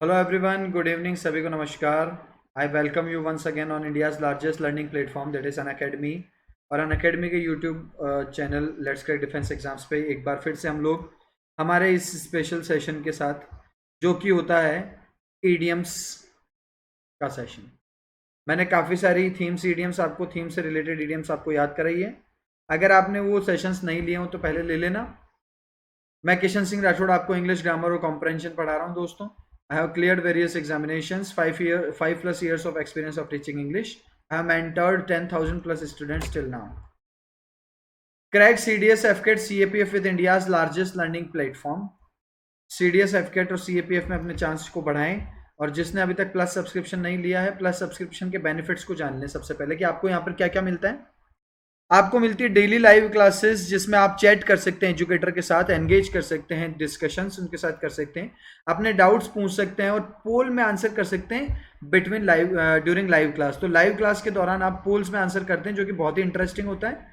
Hello everyone, good evening, सभी को नमस्कार। I welcome you once again on India's largest learning platform that is Unacademy. और Unacademy के YouTube channel let's crack defence exams पे एक बार फिर से हम लोग हमारे इस स्पेशल सेशन के साथ, जो कि होता है ईडियम्स का सेशन। मैंने काफ़ी सारी थीम्स ईडियम्स आपको थीम से रिलेटेड ईडियम्स आपको याद कराई है। अगर आपने वो सेशंस नहीं लिए हो तो पहले ले लेना। मैं किशन सिंह राठौड़ आपको इंग्लिश ग्रामर और कॉम्प्रहेंशन पढ़ा रहा हूँ दोस्तों। I have cleared various examinations, 5+ years of experience of teaching English. I have mentored 10,000 plus students till now. Crack CDS FCAT CAPF with India's largest learning platform. CDS FCAT और CAPF में अपने chance को बढ़ाएं। और जिसने अभी तक plus subscription नहीं लिया है, प्लस सब्सक्रिप्शन के बेनिफिट्स को जान लें सबसे पहले कि आपको यहाँ पर क्या क्या मिलता है। आपको मिलती है डेली लाइव क्लासेस, जिसमें आप चैट कर सकते हैं एजुकेटर के साथ, एंगेज कर सकते हैं, डिस्कशंस उनके साथ कर सकते हैं, अपने डाउट्स पूछ सकते हैं और पोल में आंसर कर सकते हैं between live during live class. तो लाइव क्लास के दौरान आप पोल्स में आंसर करते हैं, जो कि बहुत ही इंटरेस्टिंग होता है।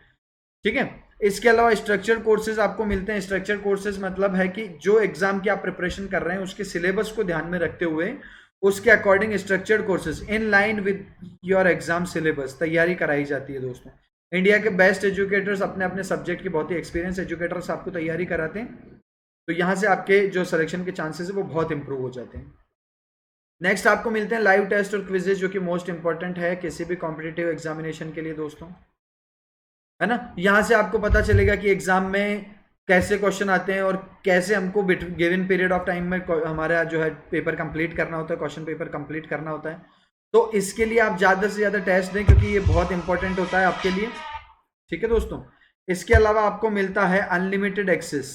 ठीक है। इसके अलावा स्ट्रक्चर कोर्सेज आपको मिलते हैं। स्ट्रक्चर कोर्सेज मतलब है कि जो एग्जाम की आप प्रिपरेशन कर रहे हैं उसके सिलेबस को ध्यान में रखते हुए उसके according structured courses in line with your exam syllabus तैयारी कराई जाती है दोस्तों। इंडिया के बेस्ट एजुकेटर्स, अपने अपने सब्जेक्ट के बहुत ही एक्सपीरियंस एजुकेटर्स आपको तैयारी कराते हैं। तो यहाँ से आपके जो सिलेक्शन के चांसेस है वो बहुत इंप्रूव हो जाते हैं। नेक्स्ट आपको मिलते हैं लाइव टेस्ट और क्विजेज, जो कि मोस्ट इंपॉर्टेंट है किसी भी कॉम्पिटिटिव एग्जामिनेशन के लिए दोस्तों, है ना। यहाँ से आपको पता चलेगा कि एग्जाम में कैसे क्वेश्चन आते हैं और कैसे हमको गिवन पीरियड ऑफ टाइम में हमारा जो है पेपर कंप्लीट करना होता है, क्वेश्चन पेपर कंप्लीट करना होता है। तो इसके लिए आप ज़्यादा से ज़्यादा टेस्ट दें, क्योंकि ये बहुत इंपॉर्टेंट होता है आपके लिए। ठीक है दोस्तों। इसके अलावा आपको मिलता है अनलिमिटेड एक्सेस।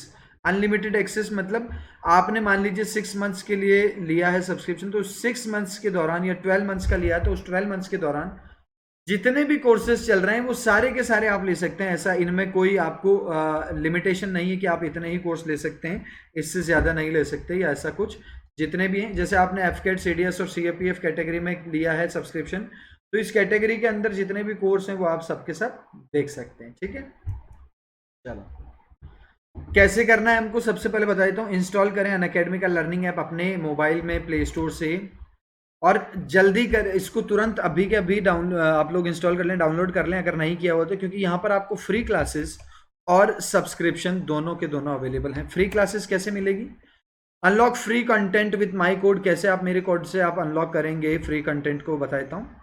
अनलिमिटेड एक्सेस मतलब आपने मान लीजिए 6 मंथ्स के लिए लिया है सब्सक्रिप्शन, तो 6 मंथ्स के दौरान या 12 मंथ्स का लिया है तो उस 12 मंथ्स के दौरान जितने भी कोर्सेज चल रहे हैं वो सारे के सारे आप ले सकते हैं। ऐसा इनमें कोई आपको लिमिटेशन नहीं है कि आप इतने ही कोर्स ले सकते हैं, इससे ज़्यादा नहीं ले सकते या ऐसा कुछ। जितने भी हैं, जैसे आपने एफकेट सीडीएस और सीएपीएफ कैटेगरी में लिया है सब्सक्रिप्शन, तो इस कैटेगरी के अंदर जितने भी कोर्स हैं वो आप सबके सब देख सकते हैं। ठीक है। चलो, कैसे करना है हमको सबसे पहले बता देता हूँ। इंस्टॉल करें अनअकैडमी का लर्निंग ऐप अपने मोबाइल में प्ले स्टोर से, और जल्दी कर इसको तुरंत अभी के अभी आप लोग इंस्टॉल कर लें, डाउनलोड कर लें अगर नहीं किया हुआ तो, क्योंकि यहाँ पर आपको फ्री क्लासेस और सब्सक्रिप्शन दोनों के दोनों अवेलेबल हैं। फ्री क्लासेस कैसे मिलेगी? Unlock free content with my code. कैसे आप मेरे कोड से आप अनलॉक करेंगे फ्री कंटेंट को बता देता हूँ।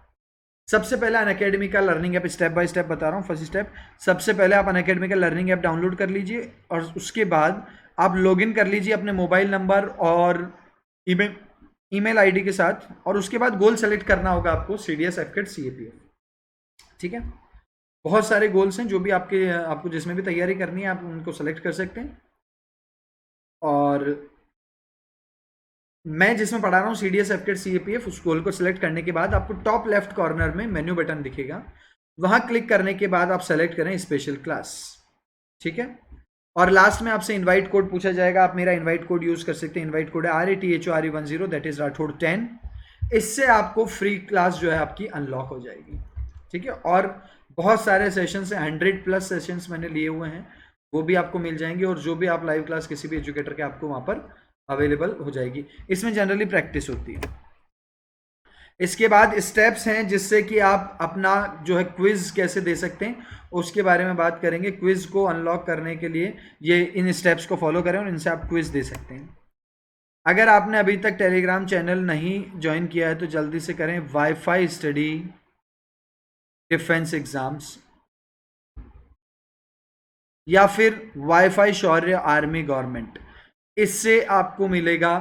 सबसे पहले अनअकैडमी का learning app step by step बता रहा हूँ। फर्स्ट स्टेप, सबसे पहले आप अनअकैडमी का लर्निंग ऐप डाउनलोड कर लीजिए और उसके बाद आप लॉगिन कर लीजिए अपने मोबाइल नंबर और ईमेल आईडी के साथ, और उसके बाद गोल सेलेक्ट करना होगा आपको सीडीएस एफकेट सीएपीएफ। ठीक है। बहुत सारे गोल्स हैं जो भी आपको जिसमें भी तैयारी करनी है आप उनको सेलेक्ट कर सकते हैं। और मैं जिसमें पढ़ा रहा हूँ सीडीएस एफकेट सीएपीएफ, उस गोल को सिलेक्ट करने के बाद आपको टॉप लेफ्ट कॉर्नर में मेन्यू बटन दिखेगा, वहां क्लिक करने के बाद आप सेलेक्ट करें स्पेशल क्लास। ठीक है। और लास्ट में आपसे इनवाइट कोड पूछा जाएगा, आप मेरा इनवाइट कोड यूज कर सकते हैं। इनवाइट कोड है RATHORE10, दैट इज राठौड़ 10। इससे आपको फ्री क्लास जो है आपकी अनलॉक हो जाएगी। ठीक है। और बहुत सारे सेशंस हैं, 100+ सेशंस मैंने लिए हुए हैं, वो भी आपको मिल जाएंगे। और जो भी आप लाइव क्लास किसी भी एजुकेटर के आपको वहां पर अवेलेबल हो जाएगी। इसमें जनरली प्रैक्टिस होती है। इसके बाद स्टेप्स हैं जिससे कि आप अपना जो है क्विज कैसे दे सकते हैं उसके बारे में बात करेंगे। क्विज को अनलॉक करने के लिए ये इन स्टेप्स को फॉलो करें और इनसे आप क्विज दे सकते हैं। अगर आपने अभी तक टेलीग्राम चैनल नहीं ज्वाइन किया है तो जल्दी से करें। वाईफाई स्टडी डिफेंस एग्जाम्स या फिर वाईफाई शौर्य आर्मी गवर्नमेंट, इससे आपको मिलेगा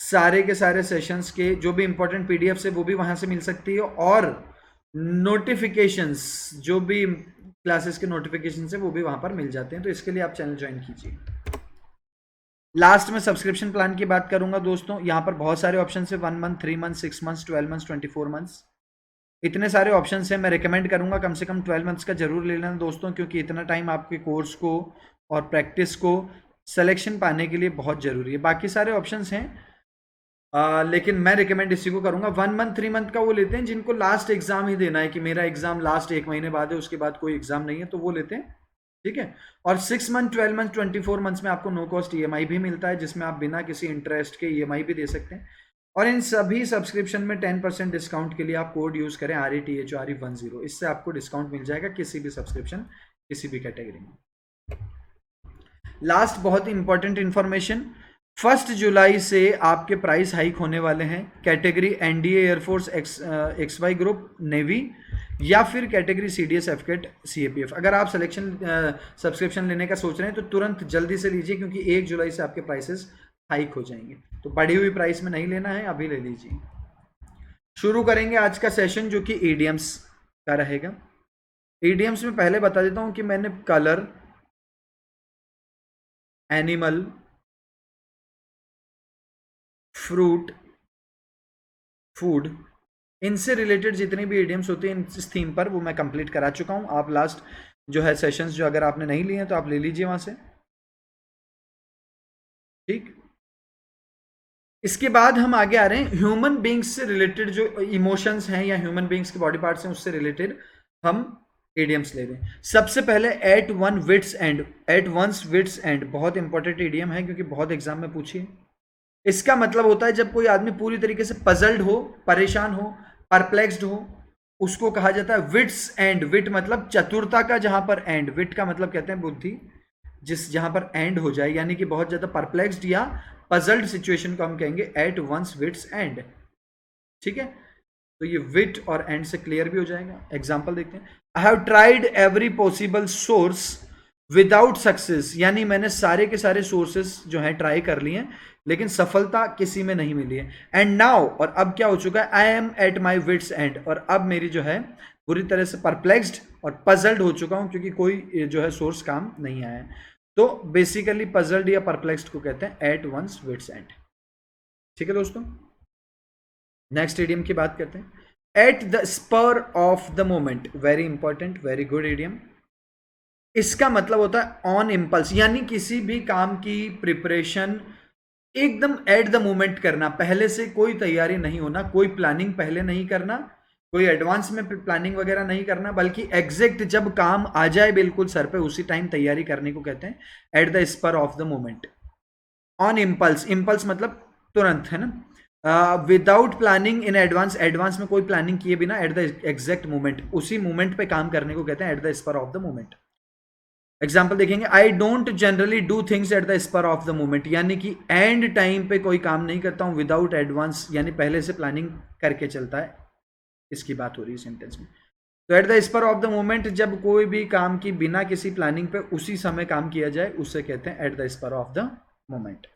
सारे के सारे सेशंस के जो भी इंपॉर्टेंट पीडीएफ है वो भी वहां से मिल सकती है, और नोटिफिकेशंस जो भी क्लासेस के नोटिफिकेशन है वो भी वहां पर मिल जाते हैं। तो इसके लिए आप चैनल ज्वाइन कीजिए। लास्ट में सब्सक्रिप्शन प्लान की बात करूंगा दोस्तों। यहाँ पर बहुत सारे ऑप्शन है, 1 month, 3 month, 6 month, 12 month, 24 months, इतने सारे ऑप्शन हैं। मैं रिकमेंड करूंगा कम से कम 12 मंथ्स का जरूर ले लेना दोस्तों, क्योंकि इतना टाइम आपके कोर्स को और प्रैक्टिस को सिलेक्शन पाने के लिए बहुत ज़रूरी है। बाकी सारे ऑप्शंस हैं, लेकिन मैं रिकमेंड इसी को करूंगा। 1 मंथ 3 मंथ का वो लेते हैं जिनको लास्ट एग्जाम ही देना है, कि मेरा एग्जाम लास्ट 1 महीने बाद है, उसके बाद कोई एग्जाम नहीं है, तो वो लेते हैं। ठीक है। और 6 मंथ, 12 मंथ, 24 मंथ्स में आपको नो कॉस्ट ईएमआई भी मिलता है, जिसमें आप बिना किसी इंटरेस्ट के ईएमआई भी दे सकते हैं। और इन सभी सब्सक्रिप्शन में 10% डिस्काउंट के लिए आप कोड यूज करें RETHRE10, इससे आपको डिस्काउंट मिल जाएगा किसी भी सब्सक्रिप्शन किसी भी कैटेगरी में। लास्ट बहुत इंपॉर्टेंट इंफॉर्मेशन, 1 जुलाई से आपके प्राइस हाइक होने वाले हैं। Category NDA air force XY group navy या फिर कैटेगरी CDS FCAT CAPF, अगर आप सिलेक्शन सब्सक्रिप्शन लेने का सोच रहे हैं तो तुरंत जल्दी से लीजिए, क्योंकि 1 जुलाई से आपके प्राइसेस हाइक हो जाएंगे। तो बढ़ी हुई प्राइस में नहीं लेना है, अभी ले लीजिए। शुरू करेंगे आज का सेशन जो कि ईडियम्स का रहेगा। ईडियम्स में पहले बता देता हूं कि मैंने कलर, एनिमल, फ्रूट, फूड, इनसे रिलेटेड जितनी भी इडियम्स होती हैं इस थीम पर वो मैं कंप्लीट करा चुका हूं। आप लास्ट जो है सेशंस जो अगर आपने नहीं लिए हैं तो आप ले लीजिए वहां से, ठीक। इसके बाद हम आगे आ रहे हैं ह्यूमन बींग्स से रिलेटेड जो इमोशंस हैं या ह्यूमन बींग्स के बॉडी पार्ट्स हैं उससे रिलेटेड हम इडियम्स ले रहे हैं। सबसे पहले at one wits end, at one's wits end बहुत इंपॉर्टेंट इडियम है क्योंकि बहुत एग्जाम में पूछी है। इसका मतलब होता है जब कोई आदमी पूरी तरीके से पजल्ड हो, परेशान हो, परप्लेक्स्ड हो, उसको कहा जाता है विट्स एंड। विट मतलब चतुरता का जहां पर एंड, विट का मतलब कहते हैं बुद्धि, जहां पर एंड हो जाए, यानी कि बहुत ज्यादा परप्लेक्स्ड या पजल्ड सिचुएशन को हम कहेंगे एट वंस विट्स एंड, ठीक है। तो ये विट और एंड से क्लियर भी हो जाएगा। एग्जाम्पल देखते हैं, I have tried every possible source without success, यानी मैंने सारे के सारे सोर्सेस जो है ट्राई कर लिए हैं लेकिन सफलता किसी में नहीं मिली है। एंड नाउ, और अब क्या हो चुका है, I am at my wits end, और अब मेरी जो है बुरी तरह से परप्लेक्स्ड और पजल्ड हो चुका हूं क्योंकि कोई जो है सोर्स काम नहीं आया है। तो बेसिकली पजल्ड या परप्लेक्स्ड को कहते हैं एट वंस विट्स एंड, ठीक है दोस्तों। नेक्स्ट इडियम की बात करते हैं, at the spur of the moment, very important, very good idiom. इसका मतलब होता है ऑन इम्पल्स, यानी किसी भी काम की प्रिपरेशन एकदम एट द मोमेंट करना, पहले से कोई तैयारी नहीं होना, कोई प्लानिंग पहले नहीं करना, कोई एडवांस में प्लानिंग वगैरह नहीं करना, बल्कि एग्जैक्ट जब काम आ जाए बिल्कुल सर पे उसी टाइम तैयारी करने को कहते हैं at the spur of the moment. On impulse, impulse मतलब तुरंत, है ना। Without planning in advance, advance में कोई प्लानिंग किए बिना एट द एग्जैक्ट मोमेंट, उसी मोमेंट पे काम करने को कहते हैं at the spur of the moment. Example देखेंगे, I don't generally do things at the spur of the moment, यानी कि एंड टाइम पे कोई काम नहीं करता हूं विदाउट एडवांस, यानी पहले से प्लानिंग करके चलता है, इसकी बात हो रही है सेंटेंस में। तो at the spur of the moment जब कोई भी काम की बिना किसी प्लानिंग पे उसी समय काम किया जाए उसे कहते हैं at the spur of the moment.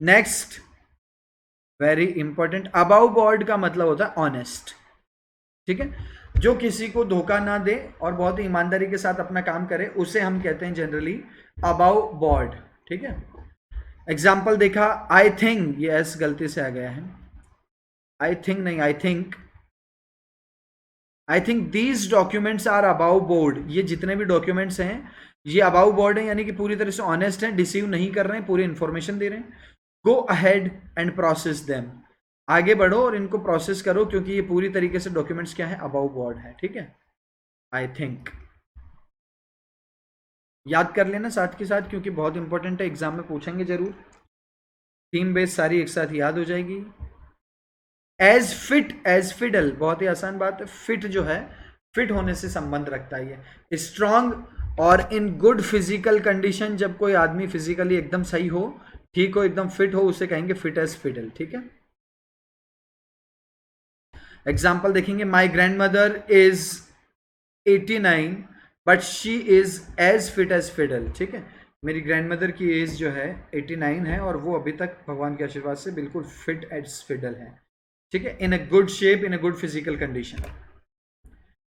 Next very important, above board का मतलब होता है ऑनेस्ट, ठीक है। जो किसी को धोखा ना दे और बहुत ही ईमानदारी के साथ अपना काम करे उसे हम कहते हैं जनरली अबाउ बोर्ड, ठीक है। एग्जाम्पल देखा, आई थिंक, ये एस गलती से आ गया है, आई थिंक नहीं, I think these documents are above board, ये जितने भी डॉक्यूमेंट्स हैं ये अबाउ बोर्ड है, यानी कि पूरी तरह से ऑनेस्ट हैं, डिसीव नहीं कर रहे हैं, पूरी इंफॉर्मेशन दे रहे हैं। Go ahead and process them, आगे बढ़ो और इनको प्रोसेस करो क्योंकि ये पूरी तरीके से डॉक्यूमेंट्स क्या है, अबाउ बोर्ड है, ठीक है। आई थिंक याद कर लेना साथ के साथ क्योंकि बहुत इंपॉर्टेंट है, एग्जाम में पूछेंगे जरूर, थीम बेस सारी एक साथ याद हो जाएगी। एज फिट एज फिडल, बहुत ही आसान बात है, फिट जो है फिट होने से संबंध रखता है ये। स्ट्रांग और इन गुड फिजिकल कंडीशन, जब कोई आदमी फिजिकली एकदम सही हो, ठीक हो, एकदम फिट हो, उसे कहेंगे फिट एज फिडल, ठीक है। एग्जाम्पल देखेंगे, my grandmother is 89 but she is as fit as fiddle, ठीक है। मेरी ग्रैंड मदर की एज जो है 89 है और वो अभी तक भगवान के आशीर्वाद से बिल्कुल फिट एज फिडल है, ठीक है। In a good shape, in a good physical condition.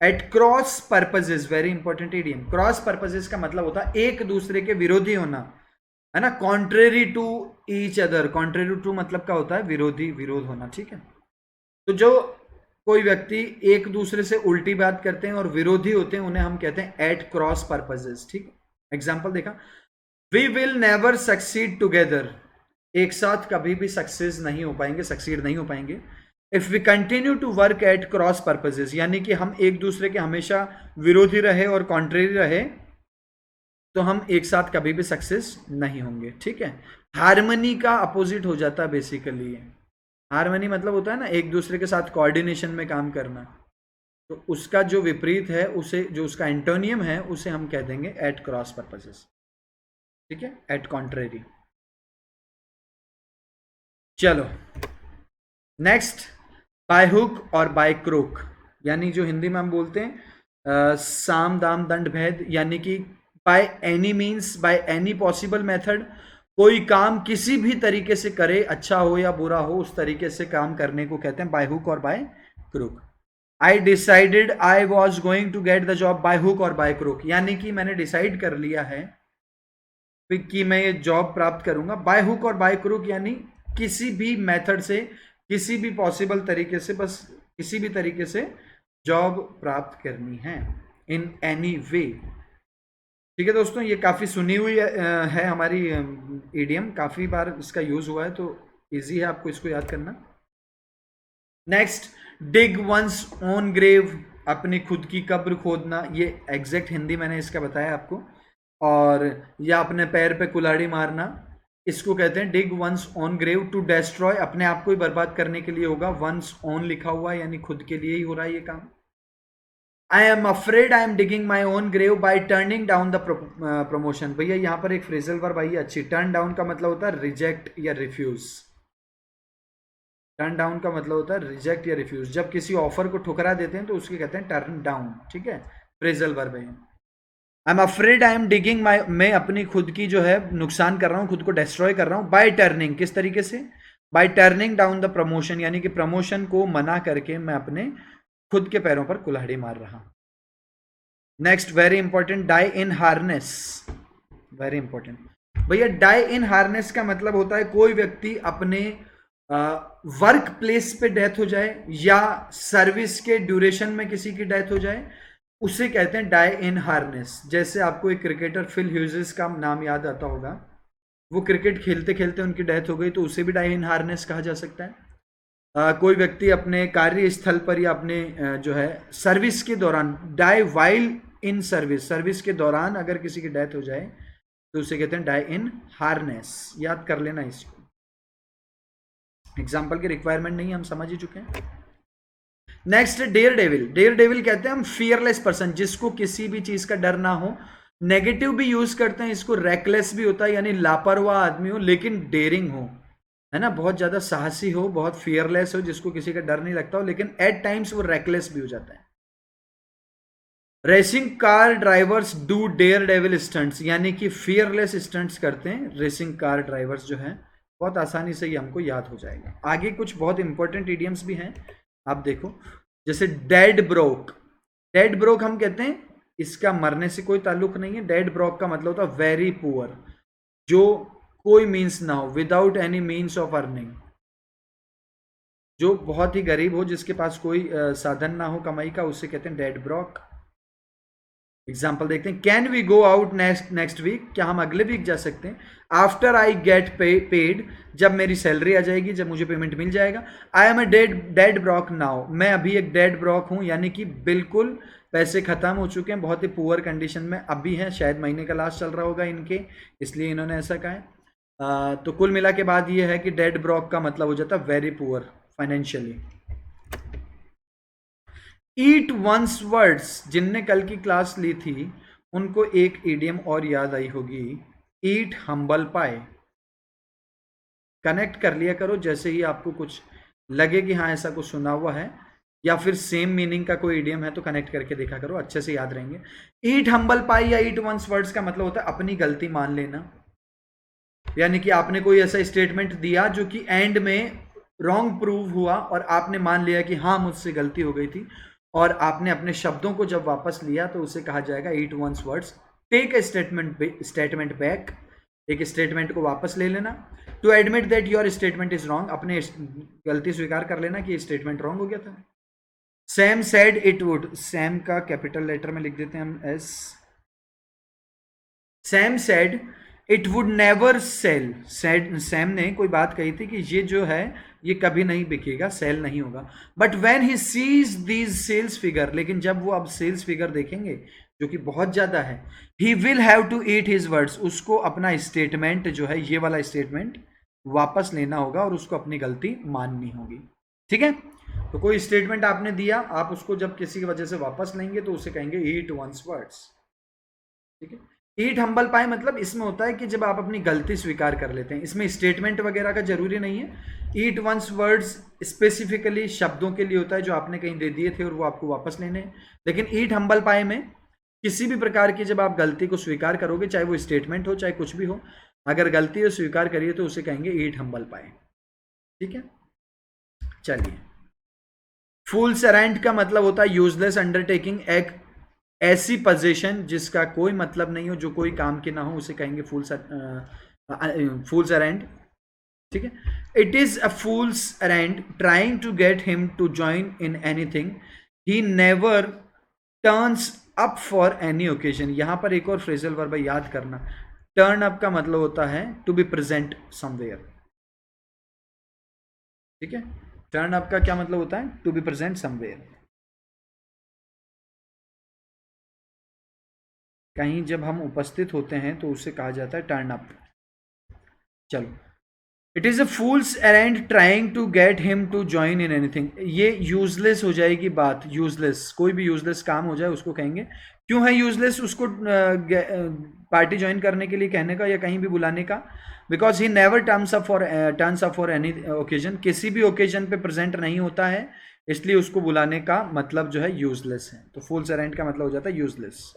At cross purposes, very important idiom. Cross purposes का मतलब होता है एक दूसरे के विरोधी होना, है ना, contrary to each other, contrary to मतलब क्या होता है, विरोधी, विरोध होना, ठीक है। तो जो कोई व्यक्ति एक दूसरे से उल्टी बात करते हैं और विरोधी होते हैं उन्हें हम कहते हैं एट क्रॉस पर्पजेज, ठीक है। एग्जाम्पल देखा, we will never succeed together, एक साथ कभी भी सक्सेस नहीं हो पाएंगे, सक्सीड नहीं हो पाएंगे। If we continue to work at cross purposes, यानी कि हम एक दूसरे के हमेशा विरोधी रहे और कॉन्ट्रेरी रहे तो हम एक साथ कभी भी सक्सेस नहीं होंगे, ठीक है। हार्मनी का अपोजिट हो जाता है बेसिकली। हार्मनी मतलब होता है ना एक दूसरे के साथ कोऑर्डिनेशन में काम करना, तो उसका जो विपरीत है, उसे जो उसका एंटोनियम है उसे हम कह देंगे एट क्रॉस पर्पसेस। ठीक है, एट कॉन्ट्रेरी। चलो नेक्स्ट, बाय हुक और बाय क्रोक, यानी जो हिंदी में हम बोलते हैं साम दाम दंड भेद, यानी कि by any means, by any possible method, कोई काम किसी भी तरीके से करे, अच्छा हो या बुरा हो, उस तरीके से काम करने को कहते हैं बाय हुक और by crook. I decided I was going to get the job by hook और बाय क्रोक, यानी कि मैंने डिसाइड कर लिया है कि मैं ये जॉब प्राप्त करूंगा बाय हुक और बाय क्रूक, यानी किसी भी मेथड से, किसी भी पॉसिबल तरीके से, बस किसी भी तरीके से जॉब प्राप्त करनी है, इन एनी वे। ठीक है दोस्तों, ये काफ़ी सुनी हुई है हमारी ईडियम, काफ़ी बार इसका यूज़ हुआ है, तो इजी है आपको इसको याद करना। नेक्स्ट, डिग वंस ओन ग्रेव, अपनी खुद की कब्र खोदना, ये एग्जैक्ट हिंदी मैंने इसका बताया आपको। और या अपने पैर पे कुल्हाड़ी मारना, इसको कहते हैं dig one's own grave. To destroy, अपने आप को ही बर्बाद करने के लिए होगा, वंस ओन लिखा हुआ यानी खुद के लिए ही हो रहा है ये काम। I am afraid I am digging my own grave by turning down the promotion. भैया यहाँ पर एक फ्रेजल वर्ब आई है अच्छी, टर्न डाउन का मतलब होता है रिजेक्ट या रिफ्यूज। टर्न डाउन का मतलब होता है रिजेक्ट या रिफ्यूज, जब किसी ऑफर को ठुकरा देते हैं तो उसके कहते हैं टर्न डाउन। ठीक है, फ्रेजल वर्ब है। I am afraid I am digging my, मैं अपनी खुद की जो है नुकसान कर रहा हूँ, खुद को डिस्ट्रॉय कर रहा हूँ। बाय टर्निंग, किस तरीके से? Bye turning down the promotion, यानी कि प्रमोशन को मना करके मैं अपने खुद के पैरों पर कुल्हाड़ी मार रहा हूं। नेक्स्ट, वेरी इंपॉर्टेंट, डाई इन हार्नेस, वेरी इंपॉर्टेंट भैया। डाई इन हार्नेस का मतलब होता है कोई व्यक्ति अपने वर्क प्लेस पे डेथ हो जाए या सर्विस के ड्यूरेशन में किसी की डेथ हो जाए, उसे कहते हैं डाई इन हार्नेस। जैसे आपको एक क्रिकेटर फिल ह्यूजेस का नाम याद आता होगा, वो क्रिकेट खेलते खेलते उनकी डेथ हो गई, तो उसे भी डाई इन हार्नेस कहा जा सकता है। कोई व्यक्ति अपने कार्यस्थल पर या अपने जो है सर्विस के दौरान, die while in service, service के दौरान अगर किसी की डेथ हो जाए तो उसे कहते हैं डाई इन हार्नेस। याद कर लेना इसको, एग्जाम्पल की रिक्वायरमेंट नहीं, हम समझ ही चुके हैं। Next, daredevil. Daredevil कहते हैं हम फियरलेस पर्सन, जिसको किसी भी चीज का डर ना हो। नेगेटिव भी यूज करते हैं इसको, रेकलेस भी होता है, यानी लापरवाह आदमी हो लेकिन डेयरिंग हो, है ना, बहुत ज्यादा साहसी हो, बहुत फियरलेस हो, जिसको किसी का डर नहीं लगता हो, लेकिन एट टाइम्स वो रेकलेस भी हो जाता है। Racing car drivers do daredevil stunts, यानी कि फियरलेस स्टंट्स करते हैं रेसिंग कार ड्राइवर्स जो हैं। बहुत आसानी से ये हमको याद हो जाएगा। आगे कुछ बहुत इंपॉर्टेंट इडियम्स भी हैं, आप देखो, जैसे डेड ब्रोक। डेड ब्रोक हम कहते हैं, इसका मरने से कोई ताल्लुक नहीं है। डेड ब्रोक का मतलब होता है वेरी पुअर, जो कोई मीन्स ना हो, without any means of earning, जो बहुत ही गरीब हो, जिसके पास कोई साधन ना हो कमाई का, उसे कहते हैं डेड ब्रोक। एग्जाम्पल देखते हैं, can we go out next week, क्या हम अगले वीक जा सकते हैं? आफ्टर आई गेट पेड, जब मेरी सैलरी आ जाएगी, जब मुझे पेमेंट मिल जाएगा। I am a dead broke now, मैं अभी एक डेड ब्रॉक हूं, यानी कि बिल्कुल पैसे खत्म हो चुके हैं, बहुत ही पुअर कंडीशन में अभी हैं, शायद महीने का लास्ट चल रहा होगा इनके, इसलिए इन्होंने ऐसा कहा है। तो कुल मिला के बाद ये है कि डेड ब्रॉक का मतलब हो जाता है वेरी पुअर फाइनेंशियली। ईट वंस वर्ड्स, जिनने कल की क्लास ली थी उनको एक इडियम और याद आई होगी, ईट हम्बल पाए। कनेक्ट कर लिया करो, जैसे ही आपको कुछ लगे कि हाँ ऐसा कुछ सुना हुआ है या फिर सेम मीनिंग का कोई इडियम है तो कनेक्ट करके देखा करो, अच्छे से याद रहेंगे। ईट हम्बल पाई या ईट वंस वर्ड्स का मतलब होता है अपनी गलती मान लेना, यानी कि आपने कोई ऐसा स्टेटमेंट दिया जो कि एंड में रॉन्ग प्रूव हुआ और आपने मान लिया कि हाँ मुझसे गलती हो गई थी, और आपने अपने शब्दों को जब वापस लिया तो उसे कहा जाएगा eat one's words. Take a statement back, एक स्टेटमेंट को वापस ले लेना। To admit that your statement is wrong, अपने गलती स्वीकार कर लेना कि ये स्टेटमेंट रॉन्ग हो गया था। Sam said it would, Sam का कैपिटल लेटर में लिख देते हैं हम S. Sam said it would never cell, Sam ने कोई बात कही थी कि ये जो है ये कभी नहीं बिकेगा, सेल नहीं होगा। But when he sees these cells figure, लेकिन जब वो अब सेल्स फिगर देखेंगे जो कि बहुत ज्यादा है, he will have to eat his words, उसको अपना स्टेटमेंट जो है, ये वाला स्टेटमेंट वापस लेना होगा और उसको अपनी गलती माननी होगी। ठीक है, तो कोई स्टेटमेंट आपने दिया, आप उसको जब किसी की वजह से वापस लेंगे तो उसे कहेंगे ईट वंस वर्ड्स। ठीक है, ईट हम्बल पाए मतलब इसमें होता है कि जब आप अपनी गलती स्वीकार कर लेते हैं, इसमें स्टेटमेंट वगैरह का जरूरी नहीं है। ईट वंस वर्ड्स स्पेसिफिकली शब्दों के लिए होता है जो आपने कहीं दे दिए थे और वो आपको वापस लेने हैं। लेकिन ईट हम्बल पाए में किसी भी प्रकार की जब आप गलती को स्वीकार करोगे, चाहे वो स्टेटमेंट हो चाहे कुछ भी हो, अगर गलती हो स्वीकार करिए तो उसे कहेंगे ईट हम्बल पाए। ठीक है, चलिए, फूल्स एरेंड का मतलब होता है यूजलेस अंडरटेकिंग, एक ऐसी पोजीशन जिसका कोई मतलब नहीं हो, जो कोई काम की ना हो, उसे कहेंगे फूल्स एरेंड। ठीक है, it is a fool's errand trying to get him to join in anything he never turns up for any occasion. यहां पर एक और फ्रेजल वर्ब याद करना, टर्न अप का मतलब होता है टू बी प्रेजेंट समवेयर। ठीक है, टर्न अप का क्या मतलब होता है, टू बी प्रेजेंट समवेयर। कहीं जब हम उपस्थित होते हैं तो उसे कहा जाता है टर्न अप। चलो, it is a fool's errand trying to get him to join in anything, ये यूजलेस हो जाएगी बात, यूजलेस, कोई भी यूजलेस काम हो जाए उसको कहेंगे। क्यों है यूजलेस उसको पार्टी ज्वाइन करने के लिए कहने का या कहीं भी बुलाने का? Because he never turns up for any occasion, किसी भी ओकेजन पे प्रेजेंट नहीं होता है, इसलिए उसको बुलाने का मतलब जो है यूजलेस है। तो फूल्स एरेंड का मतलब हो जाता है useless.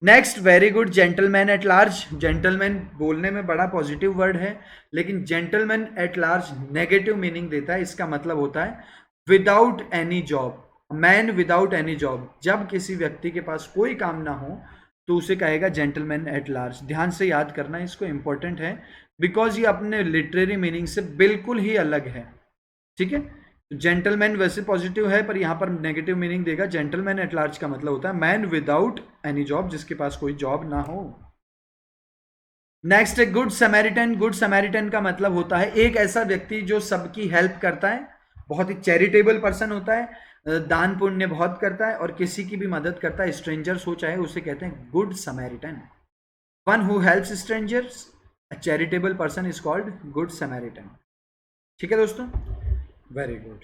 Next, very good, gentleman at large. Gentleman बोलने में बड़ा पॉजिटिव वर्ड है, लेकिन gentleman at large negative meaning देता है। इसका मतलब होता है without any job, man without any job. जब किसी व्यक्ति के पास कोई काम ना हो तो उसे कहेगा जेंटलमैन एट लार्ज। ध्यान से याद करना, इसको इंपॉर्टेंट है, बिकॉज ये अपने लिटरेरी मीनिंग से बिल्कुल ही अलग है। ठीक है, जेंटलमैन वैसे पॉजिटिव है पर यहां पर नेगेटिव मीनिंग देगा। जेंटलमैन एट लार्ज का मतलब होता है मैन विदाउट एनी जॉब, जिसके पास कोई जॉब ना हो। नेक्स्ट है गुड समैरिटन। गुड समैरिटन का मतलब होता है एक ऐसा व्यक्ति जो सबकी हेल्प करता है, बहुत ही चैरिटेबल पर्सन होता है, दान पुण्य बहुत करता है और किसी की भी मदद करता है, स्ट्रेंजर्स हो चाहे, उसे कहते हैं good Samaritan. One who helps strangers, a charitable person is called good Samaritan. ठीक है दोस्तों, very good,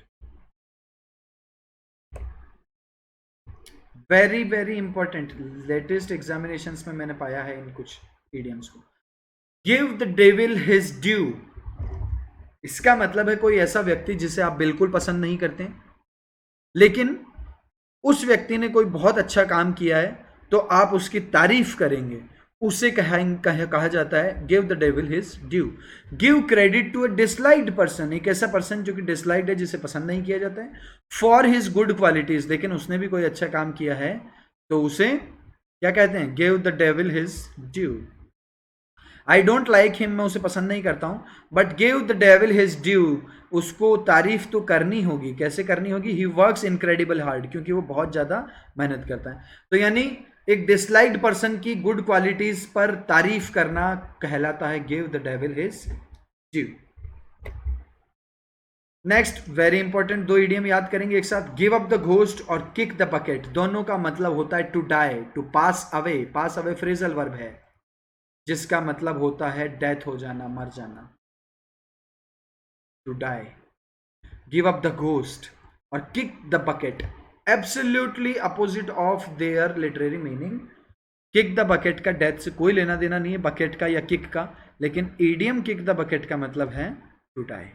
very very important, latest examination में मैंने पाया है इन कुछ ईडियम्स को। Give the devil his due, इसका मतलब है कोई ऐसा व्यक्ति जिसे आप बिल्कुल पसंद नहीं करते, लेकिन उस व्यक्ति ने कोई बहुत अच्छा काम किया है तो आप उसकी तारीफ करेंगे, उसे कहा जाता है give the devil his due. Give credit to a disliked person, एक ऐसा पर्सन जो कि डिसलाइक्ड है, जिसे पसंद नहीं किया जाता है, फॉर हिज गुड क्वालिटीज, लेकिन उसने भी कोई अच्छा काम किया है तो उसे क्या कहते हैं, give the devil his due. I don't like him, मैं उसे पसंद नहीं करता हूं, but give the devil his due, उसको तारीफ तो करनी होगी। कैसे करनी होगी? ही वर्क्स इनक्रेडिबल हार्ड, क्योंकि वो बहुत ज्यादा मेहनत करता है। तो यानी एक डिसलाइक्ड पर्सन की गुड क्वालिटीज पर तारीफ करना कहलाता है give the devil his due. Next, very important, दो इडियम याद करेंगे एक साथ, गिव अप द घोस्ट और किक द बकेट। दोनों का मतलब होता है to die, to pass away. Pass away phrasal verb है जिसका मतलब होता है डेथ हो जाना, मर जाना, to die. Give up the ghost और kick the bucket, absolutely opposite of their literary meaning. Kick the bucket का डेथ से कोई लेना देना नहीं है, बकेट का या किक का, लेकिन ईडियम किक द बकेट का मतलब है टू डाई।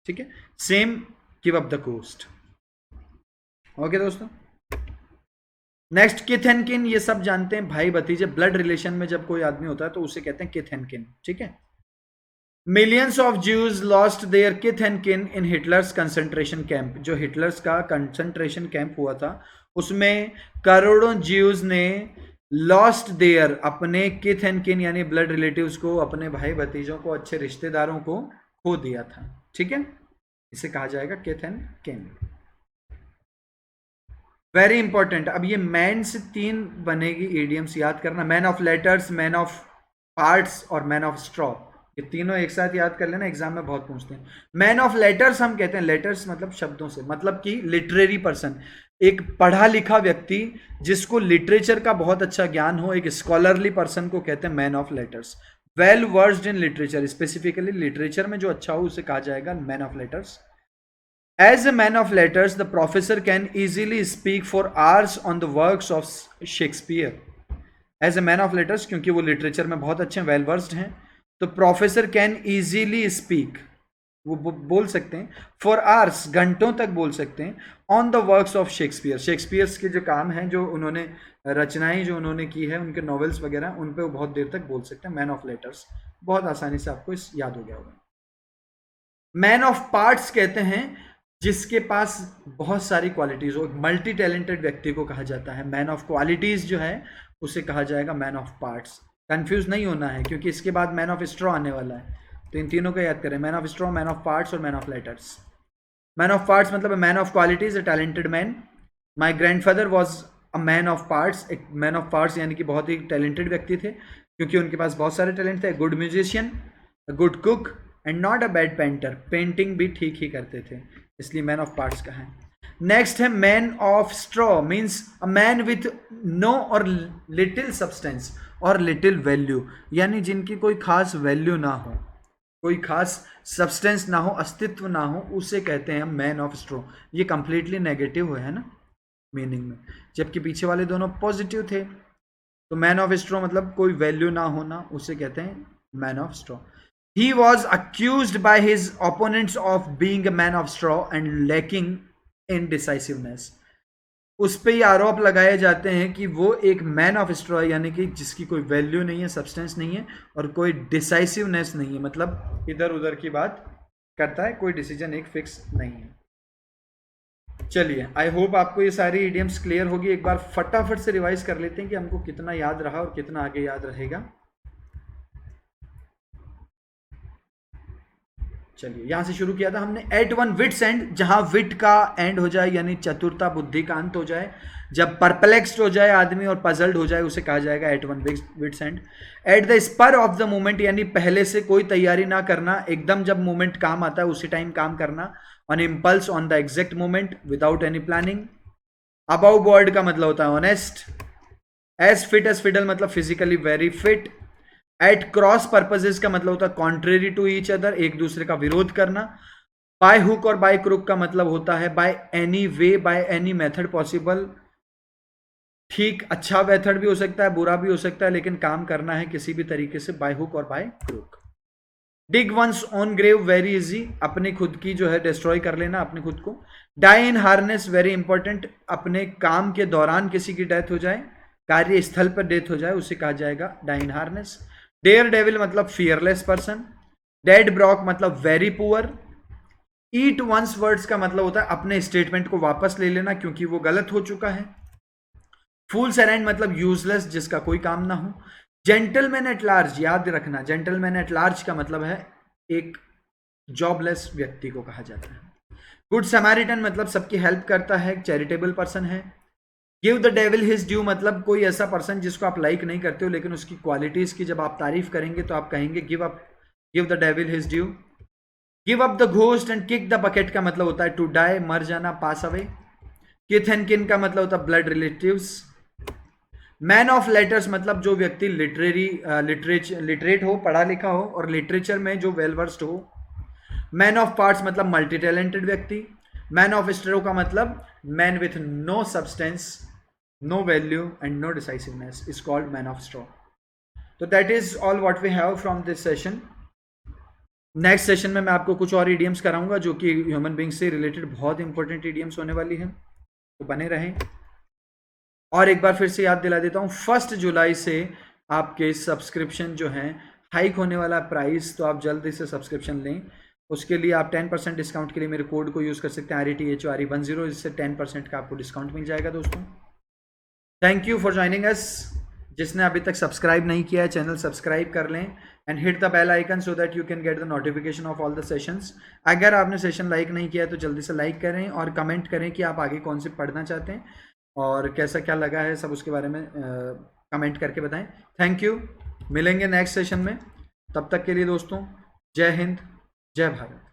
ठीक है, same give up the ghost. Okay दोस्तों, नेक्स्ट, किथ एंड किन, ये सब जानते हैं, भाई भतीजे, ब्लड रिलेशन में जब कोई आदमी होता है तो उसे कहते हैं किथ एंड किन। ठीक है, millions of Jews lost their किथ एंड किन इन हिटलर्स कंसंट्रेशन कैंप। जो हिटलर्स का कंसंट्रेशन कैंप हुआ था उसमें करोड़ों ज्यूज ने लॉस्ट देयर, अपने किथ एंड किन यानी ब्लड रिलेटिव्स को, अपने भाई भतीजों को, अच्छे रिश्तेदारों को खो दिया था। ठीक है, इसे कहा जाएगा किथ एंड किन। वेरी इंपॉर्टेंट, अब ये मैन से 3 बनेगी ईडियम्स, याद करना, man of letters, man of parts और मैन ऑफ स्ट्रॉ। ये तीनों एक साथ याद कर लेना, एग्जाम में बहुत पूछते हैं। मैन ऑफ लेटर्स हम कहते हैं, लेटर्स मतलब शब्दों से, मतलब कि लिटरेरी पर्सन, एक पढ़ा लिखा व्यक्ति जिसको लिटरेचर का बहुत अच्छा ज्ञान हो, एक स्कॉलरली पर्सन को कहते हैं man of letters. Well versed in literature, specifically literature में जो अच्छा हो उसे कहा जाएगा man of letters. As a man of letters, the professor can easily speak for hours on the works of Shakespeare. As a man of letters, क्योंकि वो literature में बहुत अच्छे वेल वर्स्ड हैं, तो प्रोफेसर कैन इजीली स्पीक, वो बोल सकते हैं फॉर आवर्स, घंटों तक बोल सकते हैं, on the works of Shakespeare, Shakespeare's के जो काम हैं, जो उन्होंने रचनाएं जो उन्होंने की है, उनके नॉवेल्स वगैरह, उन पे वो बहुत देर तक बोल सकते हैं। मैन ऑफ लेटर्स बहुत आसानी से आपको इस याद हो गया होगा। मैन ऑफ पार्ट्स कहते हैं जिसके पास बहुत सारी क्वालिटीज हो, मल्टी टैलेंटेड व्यक्ति को कहा जाता है। मैन ऑफ क्वालिटीज जो है उसे कहा जाएगा मैन ऑफ पार्ट्स। कंफ्यूज नहीं होना है क्योंकि इसके बाद मैन ऑफ स्ट्रॉ आने वाला है, तो इन तीनों को याद करें, man of straw, man of parts और man of letters. Man of parts मतलब man of qualities, a talented man. My grandfather was a man of parts, एक मैन ऑफ पार्ट्स यानी कि बहुत ही टैलेंटेड व्यक्ति थे क्योंकि उनके पास बहुत सारे टैलेंट थे। Good musician, good cook and not a bad painter, painting भी ठीक ही करते थे, इसलिए मैन ऑफ पार्ट्स का है। नेक्स्ट है man of straw, means a man with no और लिटिल सब्सटेंस और लिटिल वैल्यू, यानी जिनकी कोई खास वैल्यू ना हो, कोई खास सब्सटेंस ना हो, अस्तित्व ना हो, उसे कहते हैं मैन ऑफ स्ट्रॉ। ये कंप्लीटली नेगेटिव है ना मीनिंग में, जबकि पीछे वाले दोनों पॉजिटिव थे। तो मैन ऑफ स्ट्रॉ मतलब कोई वैल्यू ना होना, उसे कहते हैं man of straw. He was accused by his opponents of being a man of straw and lacking in decisiveness. उस पे ये आरोप लगाए जाते हैं कि वो एक मैन ऑफ स्ट्रॉ यानी कि जिसकी कोई वैल्यू नहीं है, सब्सटेंस नहीं है और कोई डिसाइसिवनेस नहीं है, मतलब इधर उधर की बात करता है, कोई डिसीजन एक फिक्स नहीं है। चलिए, आई होप आपको ये सारी इडियम्स क्लियर होगी। एक बार फटाफट से रिवाइज कर लेते हैं कि हमको कितना याद रहा और कितना आगे याद रहेगा। चलिए, यहां से शुरू किया था हमने, एट वन विट्स एंड, जहां विट का एंड हो जाए यानी चतुरता, बुद्धि का अंत हो जाए। जब परप्लेक्स्ड हो जाए आदमी और पजल्ड हो जाए उसे कहा जाएगा at one wits end. At the spur of the moment, यानी पहले से कोई तैयारी ना करना, एकदम जब मोमेंट काम आता है उसी टाइम काम करना। On impulse, on the exact moment, without any planning. Above board का मतलब होता है honest. As fit as fiddle मतलब physically very fit. At cross purposes का मतलब होता है कॉन्ट्रेरी टू ईच अदर, एक दूसरे का विरोध करना। बाय हुक और बाय क्रुक का मतलब होता है by any way, by any method possible. ठीक, अच्छा मेथड भी हो सकता है, बुरा भी हो सकता है, लेकिन काम करना है किसी भी तरीके से, बाय हुक और by crook. Dig one's own grave, very easy, अपनी खुद की जो है डिस्ट्रॉय कर लेना अपने खुद को। डाई इन हार्नेस, वेरी इंपॉर्टेंट, अपने काम के दौरान किसी की डेथ हो जाए, कार्य स्थल पर डेथ हो जाए, उसे कहा जाएगा डाई इन हार्नेस। डेयर डेविल मतलब फियरलेस पर्सन। डेड ब्रॉक मतलब वेरी पुअर। ईट वंस वर्ड्स का मतलब होता है अपने स्टेटमेंट को वापस ले लेना क्योंकि वो गलत हो चुका है। फूल्स एरेंड मतलब यूजलेस, जिसका कोई काम ना हो। जेंटलमैन एट लार्ज, याद रखना, जेंटलमैन एट लार्ज का मतलब है एक जॉबलेस व्यक्ति को कहा जाता है। गुड समैरिटन मतलब सबकी हेल्प करता है, चैरिटेबल पर्सन है। Give the devil his due मतलब कोई ऐसा पर्सन जिसको आप लाइक नहीं करते हो लेकिन उसकी क्वालिटीज की जब आप तारीफ करेंगे तो आप कहेंगे give the devil his due. Give up the ghost and kick the bucket का मतलब होता है टू डाई, मर जाना, पास अवे। किथ एंड किन का मतलब होता है blood relatives. Man of letters मतलब जो व्यक्ति लिटरेट हो, पढ़ा लिखा हो और लिटरेचर में जो वेल वर्स्ड हो। मैन ऑफ पार्ट्स मतलब मल्टी टैलेंटेड व्यक्ति। मैन ऑफ स्ट्रो का मतलब man with no substance, no value and no decisiveness is called man of straw. So that is all what we have from this session. Next session में मैं आपको कुछ और idioms कराऊंगा जो कि ह्यूमन बींग से रिलेटेड बहुत इंपॉर्टेंट idioms होने वाली है, तो बने रहें। और एक बार फिर से याद दिला देता हूँ, 1 जुलाई से आपके सब्सक्रिप्शन जो हैं हाइक होने वाला प्राइस, तो आप जल्दी से सब्सक्रिप्शन लें। उसके लिए आप 10% डिस्काउंट के लिए मेरे कोड को यूज़ कर सकते हैं RETHORE10, जिससे 10% का आपको डिस्काउंट मिल जाएगा दोस्तों। Thank you for joining us. जिसने अभी तक सब्सक्राइब नहीं किया है चैनल सब्सक्राइब कर लें and hit the bell icon so that you can get the notification of all the sessions. अगर आपने सेशन लाइक नहीं किया है तो जल्दी से लाइक करें और कमेंट करें कि आप आगे कौन से पढ़ना चाहते हैं और कैसा क्या लगा है, सब उसके बारे में कमेंट करके बताएं। थैंक यू, मिलेंगे नेक्स्ट सेशन में, तब तक के लिए दोस्तों जय हिंद, जय भारत।